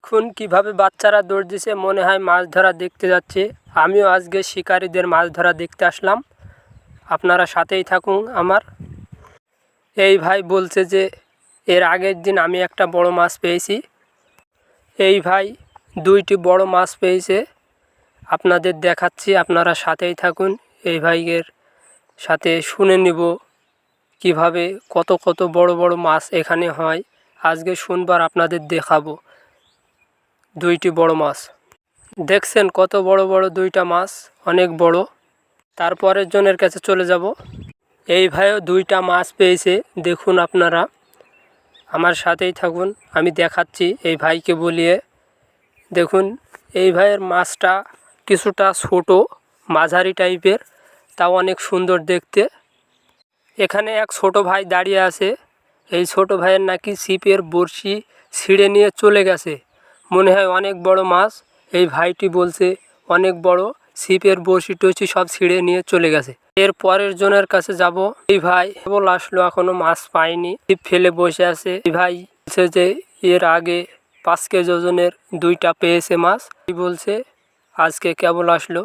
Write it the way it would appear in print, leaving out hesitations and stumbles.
দেখুন কিভাবে বাচ্চারা দৌড় দিছে, মনে হয় মাছ ধরা দেখতে যাচ্ছে। আমিও আজকে শিকারীদের মাছ ধরা দেখতে আসলাম, আপনারা সাথেই থাকুন আমার। এই ভাই বলছে যে এর আগের দিন আমি একটা বড় মাছ পেয়েছি। এই ভাই দুইটি বড় মাছ পেয়েছে, আপনাদের দেখাচ্ছি, আপনারা সাথেই থাকুন। এই ভাইয়ের সাথে শুনে নিব কিভাবে কত কত বড় বড় মাছ এখানে হয়। আজকে শুনবার আপনাদের দেখাবো দুইটি বড় মাছ। দেখছেন কত বড় বড় দুইটা মাছ, অনেক বড়। তারপরের জনের কাছে চলে যাব। এই ভাইও দুইটা মাছ পেয়েছে, দেখুন আপনারা আমার সাথেই থাকুন, আমি দেখাচ্ছি এই ভাইকে বলিয়ে। দেখুন এই ভাইয়ের মাছটা কিছুটা ছোট মাঝারি টাইপের, তাও অনেক সুন্দর দেখতে। এখানে এক ছোট ভাই দাঁড়িয়ে আছে, এই ছোট ভাইয়ের নাকি ছিপের বড়শি ছিঁড়ে নিয়ে চলে গেছে, মনে হয় অনেক বড় মাছ। এই ভাইটি বলছে অনেক বড়, ছিপের বড়শি টড়শি সব ছিঁড়ে নিয়ে চলে গেছে। এর পরের জনের কাছে যাব। এই ভাই কেবল আসলো, এখনো মাছ পায়নি, ছিপ ফেলে বসে আছে। এই ভাই বলছে যে এর আগে 5 কেজি ওজনের দুইটা পেয়েছে মাছ। বলছে আজকে কেবল আসলো।